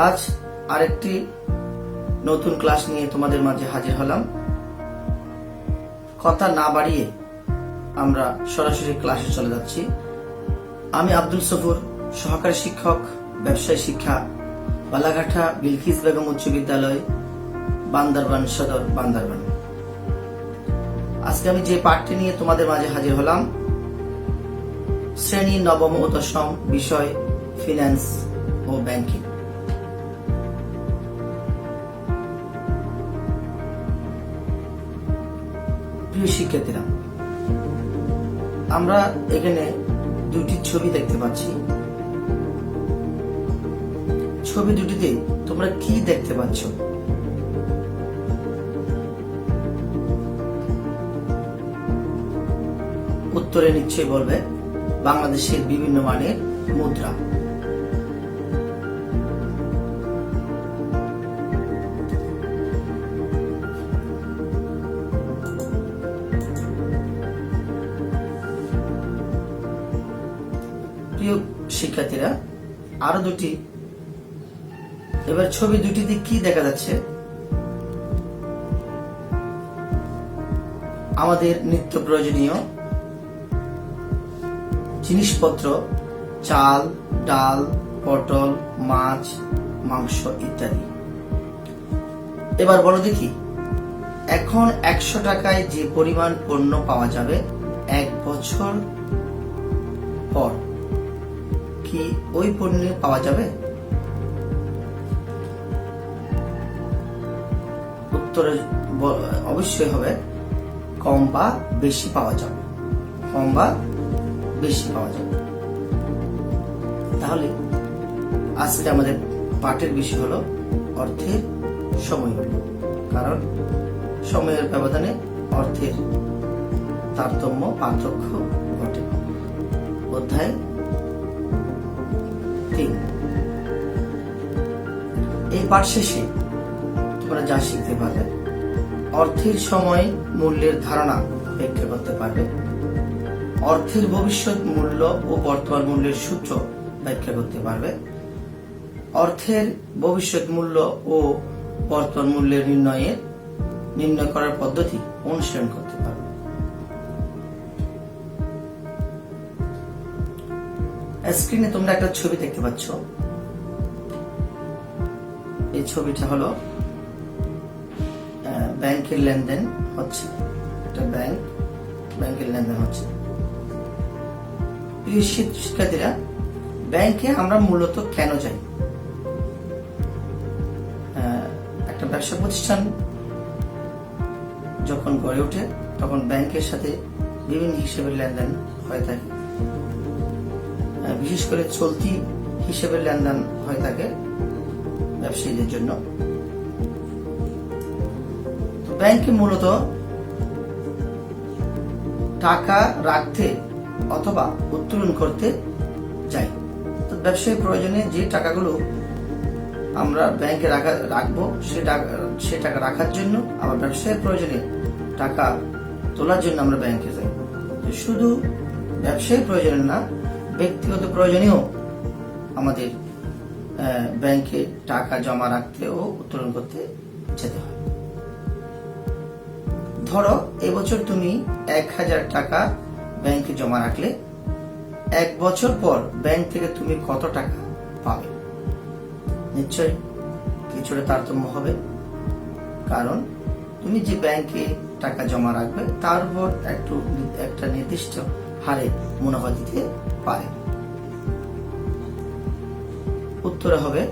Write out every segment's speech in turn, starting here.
আজ আরেকটি নতুন ক্লাস নিয়ে তোমাদের মাঝে হাজির হলাম। কথা না বাড়িয়ে আমরা সরাসরি ক্লাসে চলে যাচ্ছি। আমি আব্দুল সফুর, সহকারী শিক্ষক, ব্যবসায় শিক্ষা, বালাঘাটা বিলকিস বেগম উচ্চ বিদ্যালয়, বান্দরবান সদর, বান্দরবান। আজকে আমি যে পাঠটি নিয়ে তোমাদের মাঝে হাজির হলাম, শ্রেণী নবম ও দশম, বিষয় ফিন্যান্স ও ব্যাংকিং। প্রিয় শিক্ষার্থীরা, আমরা এখানে দুটি ছবি দেখতে পাচ্ছি। ছবি দুটিতে তোমরা কি দেখতে পাচ্ছ? উত্তরে নিশ্চয়ই বলবে বাংলাদেশের বিভিন্ন মানের মুদ্রা। প্রিয় শিক্ষার্থীরা, আরো দুটি, এবার ছবি দুটিতে কি দেখা যাচ্ছে? আমাদের নিত্য প্রয়োজনীয় জিনিসপত্র, চাল, ডাল, পটল, মাছ, মাংস ইত্যাদি। এবার বলো দেখি, এখন 100 টাকায় যে পরিমাণ পণ্য পাওয়া যাবে 1 বছর পর কি ওই পণ্য পাওয়া যাবে? উত্তরে অবশ্যই হবে কম বা বেশি পাওয়া যাবে, কম বা বেশি পাওয়া যাবে। তাহলে আজকে আমাদের পাঠের বিষয় হলো অর্থের সময়, কারণ সময়ের ব্যবধানে অর্থের তারতম্য, পার্থক্য ঘটে। অধ্যায় 3। এই পাঠ শেষে তোমরা যা শিখতে পারবে, অর্থের সময় মূল্যের ধারণা ব্যাখ্যা করতে পারবে, অর্থের ভবিষ্যৎ মূল্য ও বর্তমান মূল্যের সূত্র ব্যাখ্যা করতে পারবে, অর্থের ভবিষ্যৎ মূল্য ও বর্তমান মূল্যের নির্ণয় করার পদ্ধতি অনুসরণ করতে পারবে। স্ক্রিনে তোমরা একটা ছবি দেখতে পাচ্ছ। এই ছবিটা হলো ব্যাংকের লেনদেন হচ্ছে, এটা ব্যাংকের লেনদেন হচ্ছে। প্রিয় শিক্ষার্থীরা, ব্যাংকে আমরা মূলত কেন যাই? একটা ব্যবসা প্রতিষ্ঠান যখন গড়ে ওঠে তখন ব্যাংকের সাথে বিভিন্ন হিসেবের লেনদেন হয়ে থাকে। বিশেষ করে চলতি হিসেবের লেনদেন হয়ে থাকে ব্যবসায়ীদের জন্য। তো ব্যাংকে মূলত টাকা রাখতে অথবা উত্তোলন করতে যাই। তো ব্যবসায়ী প্রয়োজনে যে টাকাগুলো আমরা ব্যাংকে রাখবো, সে টাকা রাখার জন্য, আবার ব্যবসায়ের প্রয়োজনে টাকা তোলার জন্য আমরা ব্যাংকে যাই। শুধু ব্যবসায়ী প্রয়োজনে না, ব্যক্তিগত প্রয়োজনেও আমাদের ব্যাংকে টাকা জমা রাখতে ও উত্তোলন করতে যেতে হয়। ধরো এবছর তুমি 1000 টাকা ব্যাংকে জমা রাখলে, 1 বছর পর ব্যাংক থেকে তুমি কত টাকা পাবে? নিশ্চয়ই কিছুটা তারতম্য হবে, কারণ তুমি যে ব্যাংকে টাকা জমা রাখবে তার উপর একটা নির্দিষ্ট হারে মুনাফা দিতে পারে। উত্তরে হবে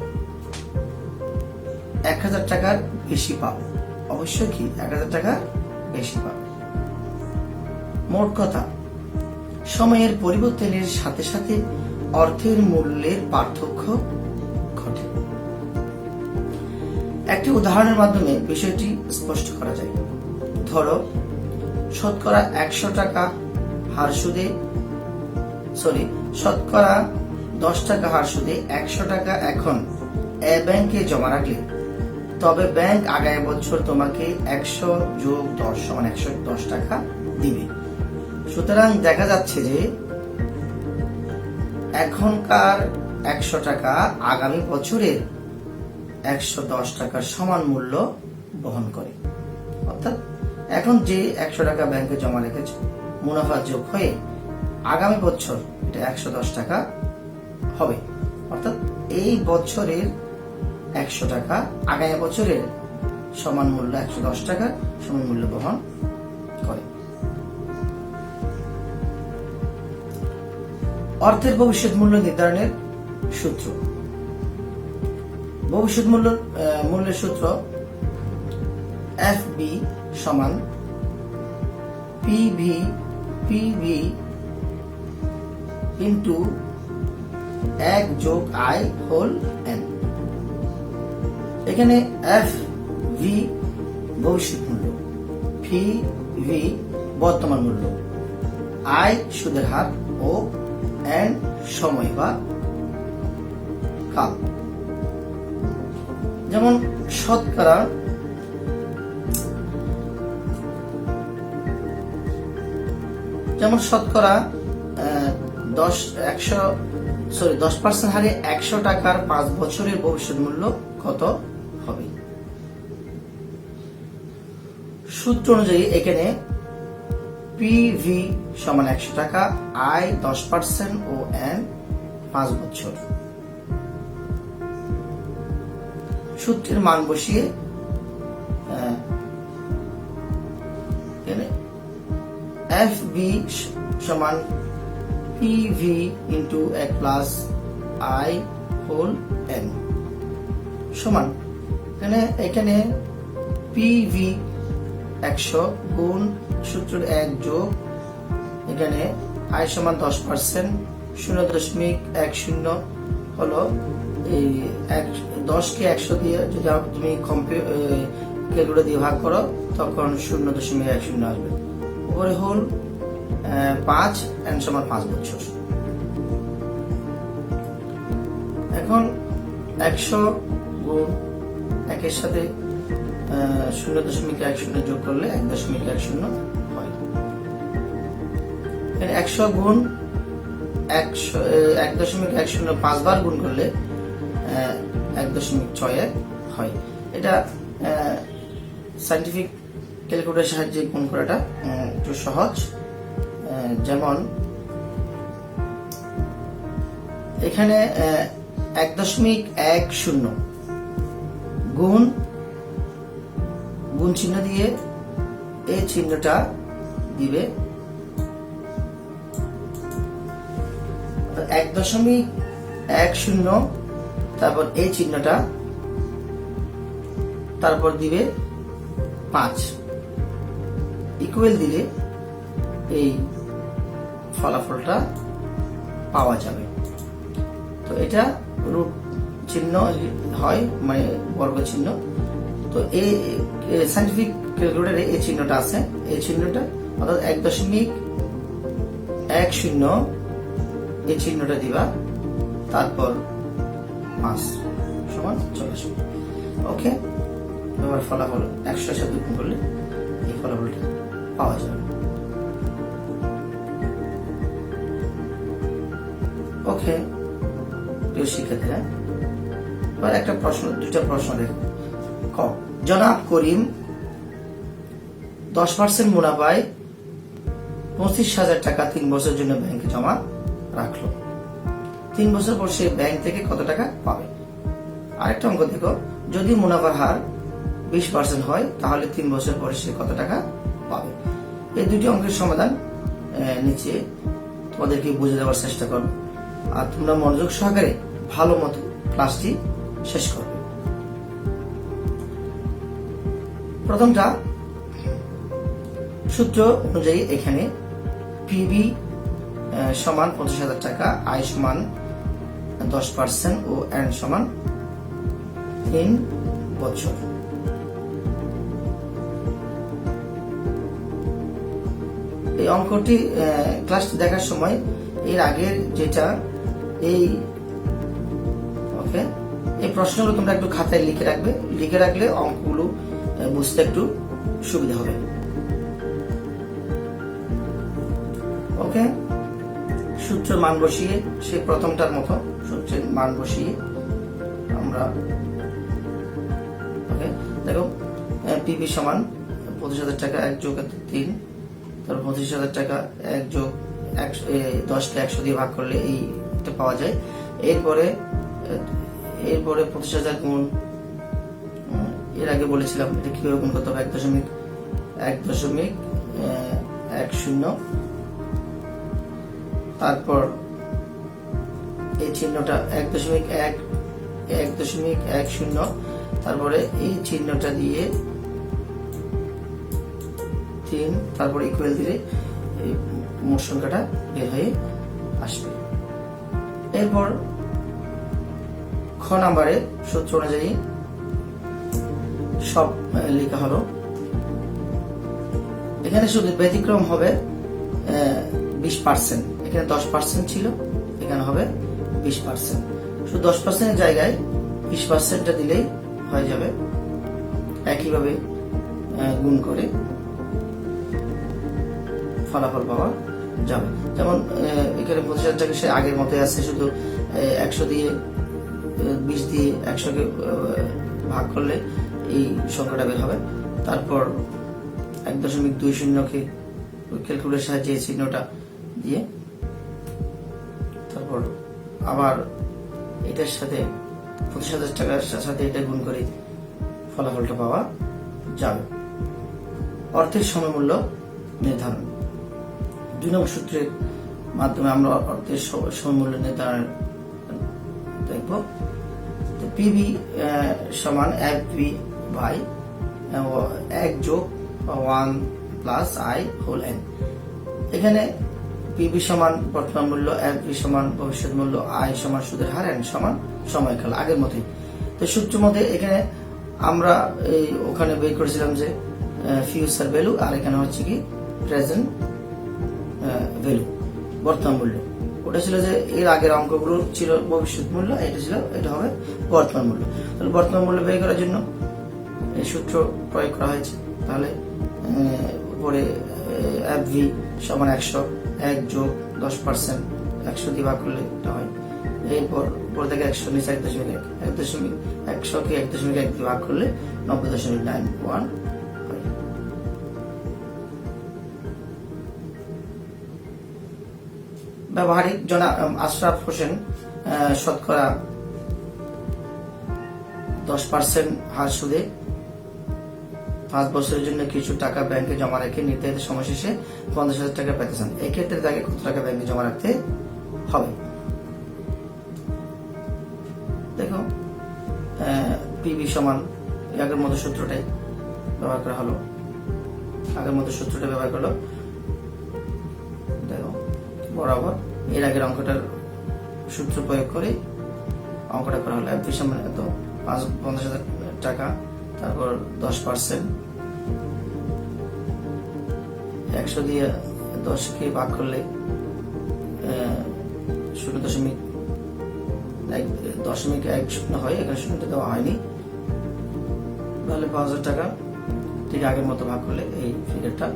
1000 টাকার বেশি পাবে। অবশ্যই কি 1000 টাকা বেশি পাবে। মোট কথা, সময়ের পরিবর্তনের সাথে সাথে অর্থের মূল্যের পার্থক্য ঘটে। একটি উদাহরণের মাধ্যমে বিষয়টি স্পষ্ট করা যায়। ধরো শতকরা 10 টাকা হার সুদে, শতকরা 10 টাকা হার সুদে 100 টাকা এখন ব্যাংকে জমা রাখলে, তবে ব্যাংক আগামী বছর তোমাকে 100 যোগ 10 সমান 110 টাকা দিবে। সুতরাং দেখা যাচ্ছে যে এখনকার 100 টাকা আগামী বছরের 110 টাকার সমান মূল্য বহন করে। অর্থাৎ এখন যে 100 টাকা ব্যাংকে জমা রেখেছে, মুনাফা যোগ হয়ে আগামী বছর এটা 110 টাকা হবে। অর্থাৎ এই বছরের 100 টাকা আগামী বছরের সমান মূল্য 110 টাকা সমান মূল্য বহন করে। অর্থের ভবিষ্যৎ মূল্য নির্ধারণের সূত্র। ভবিষ্যৎ মূল্যের সূত্র FB সমান PV ইন্টু 1 যোগ I হোল N। এখানে FV ভবিষ্যৎ মূল্য, PV বর্তমান মূল্য, I সুদের হার ও N সময় বা কাল। যেমন শতকরা 10% হারে 100 টাকার 5 বছরের ভবিষ্যৎ মূল্য কত হবে? সূত্র অনুযায়ী এখানে PV সমান 100 টাকা, I 10% ও N 5 বছর। সূত্রের মান বসিয়ে FB সমান PV into 1 plus I whole N সমান এখানে PV 100 গুণ সূত্রের 1 যোগ এখানে I সমান 10%, 0.10 হলো এই 10কে 100 দিয়ে যদি তুমি ক্যালকুলেটর দিয়ে ভাগ করো তখন 0.10 আসবে। উপরে হোল 5, N সমান 5 বছর। এখন 100 গুণ 1 সাথে 0.10 যোগ করলে 1.10 হয়। 100 গুণ 1.10 5 বার গুণ করলে 1.61 হয়। এটা সায়েন্টিফিক ক্যালকুলেটরের সাহায্যে গুণ করাটা একটু সহজ। যেমন এখানে 1.10 গুণ চিহ্ন দিয়ে এই চিহ্নটা দিবে 1.10, তারপর এই চিহ্নটা, তারপর দিবে 5 ইকুয়াল দিলে এই ফলাফলটা পাওয়া যাবে। তো এটা রুট চিহ্ন হয়, মানে বর্গ চিহ্ন। তো এই সায়েন্টিফিক ক্যালকুলেটরে এই চিহ্নটা আছে, এই চিহ্নটা অর্থাৎ 1.10 এই চিহ্নটা দিবা, তারপর 5 সমান 40। ওকে, এবার ফলাফল 100 সাথে গুণ করলে এই ফলাফলটা পাওয়া যাবে। ওকে প্রিয় শিক্ষার্থীরা, এবার দুইটা প্রশ্ন দেখো। ক, জনাব করিম 10% মুনাফায় 25,000 টাকা 3 বছরের জন্য ব্যাংকে জমা রাখলো। 3 বছর পর সে ব্যাংক থেকে কত টাকা পাবে? আরেকটা অঙ্ক দেখো, যদি মুনাফার হার 20% হয় তাহলে 3 বছর পরে সে কত টাকা পাবে? এই দুটি অঙ্কের সমাধান নিচে তোমাদেরকে বুঝে দেওয়ার চেষ্টা করো, আর তোমরা মনোযোগ সহকারে ভালো মতো ক্লাসটি শেষ করবে। প্রথমটা সূত্র অনুযায়ী এখানে PV সমান 25,000 টাকা, I সমান 10% ও N সমান 3 বছর। এই অঙ্কটি ক্লাসটি দেখার সময় এর আগের যেটা এই প্রশ্নগুলো তোমরা একটু খাতায় লিখে রাখবে, লিখে রাখলে অঙ্কগুলো বুঝতে একটু সুবিধা হবে। ওকে, সূত্রের মান বসিয়ে সেই প্রথমটার মতো সূত্রের মান বসিয়ে আমরা দেখো পিবি সমান 25,000 টাকা 1 যোগ 3, তারপর 25,000 টাকা 1 যোগ 10কে 100 দিয়ে ভাগ করলে এইটা পাওয়া যায়। এরপরে 25,000 গুণ, এর আগে বলেছিলাম এটা কিভাবে গুণ করতে হবে, 1.10, তারপর এই চিহ্নটা 1.10, তারপরে এই চিহ্নটা দিয়ে 3, তারপর ইকুয়াল দিলে এই মোট সংখ্যাটা বের হয়ে আসবে। এরপর খ নাম্বারে সূত্র অনুযায়ী সব লেখা হলো। এখানে শুধু ব্যতিক্রম হবে 20%, এখানে 10% ছিল, এখানে হবে 20%। শুধু 10% জায়গায় 20%টা দিলেই হয়ে যাবে। একইভাবে গুণ করে ফলাফল পাওয়া যাবে। যেমন এখানে 25,000 টাকা সে আগের মতোই আছে, শুধু 100 দিয়ে 20 দিয়ে 100কে ভাগ করলে এই সংখ্যাটা বের হবে। তারপর 1.20কে ক্যালকুলেটরের সাহায্যে এই চিহ্নটা দিয়ে, তারপর আবার এটার সাথে 25,000 টাকার সাথে এটা গুণ করে ফলাফলটা পাওয়া যাবে। অর্থের সমমূল্য নির্ধারণ 2 নম্বর সূত্রের মাধ্যমে আমরা অর্থের সমমূল্য নির্ধারণ দেখব। পিবি সমান এফবি বাই 1 যোগ 1 প্লাস আই হোল এন। এখানে পিবি সমান বর্তমান মূল্য, এফবি সমান ভবিষ্যৎ মূল্য, আই সমান সুদের হার, এন সমান সময়কাল, আগের মতোই। তো সূত্র মধ্যে এখানে আমরা ওখানে বের করেছিলাম যে ফিউচার ভ্যালু, আর এখানে হচ্ছে কি প্রেজেন্ট ভ্যালু, বর্তমান মূল্য। ওটা ছিল যে এর আগের অঙ্কগুলো ছিল ভবিষ্যৎ মূল্য, এটা হবে বর্তমান মূল্য। তাহলে বর্তমান মূল্য বের করার জন্য এই সূত্র প্রয়োগ করা হয়েছে। তাহলে উপরে এফভি সমান 100, 1 যোগ 10%, 100 দিয়ে ভাগ করলে এটা হয়। এরপর উপর থেকে 100 নিচে 1.1কে 1.1 দিয়ে ভাগ করলে 90.91 হয়। ব্যবহারিক জনাব আশরাফ হোসেন শতকরা 10% হার সুদে 5 বছরের জন্য কিছু টাকা ব্যাংকে জমা রেখে নির্ধারিত সময় শেষে 50,000 টাকা পেতে চান। এই ক্ষেত্রে তাকে কত টাকা ব্যাংকে জমা রাখতে হবে? দেখো পিবি সমান আগের মতো সূত্রটাই ব্যবহার করা হলো, দেখো বরাবর এর আগের অঙ্কটার সূত্র প্রয়োগ করে অঙ্কটা করা হলো। এফবি সমান এত 50,000 টাকা, তারপর 10%, 100 দিয়ে 10কে ভাগ করলে 0.10 হয়, এখানে শূন্যটা দেওয়া হয়নি, তাহলে 5,000 টাকা ঠিক আগের মতো ভাগ করলে এই ফিগারটা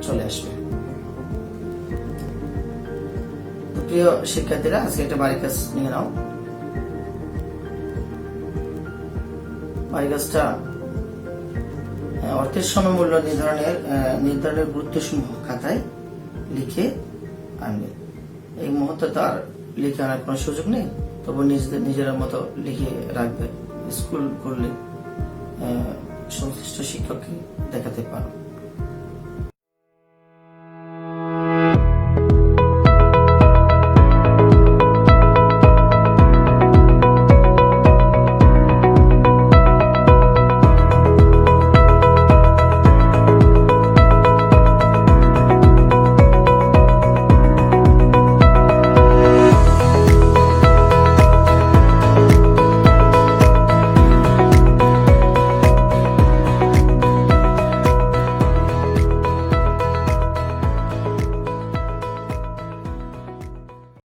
চলে আসবে। তো প্রিয় শিক্ষার্থীরা, আজকে একটা বাড়ির কাজ নিয়ে নাও। বাড়ির কাজটা অর্থের সমমূল্য নির্ধারণের গুরুত্বসমূহ খাতায় লিখে আনবে। এই মুহূর্তে তো আর লিখে আনার কোনো সুযোগ নেই, তবু নিজের মতো লিখে রাখবে। স্কুল করলে সংশ্লিষ্ট শিক্ষককে দেখাতে পারো।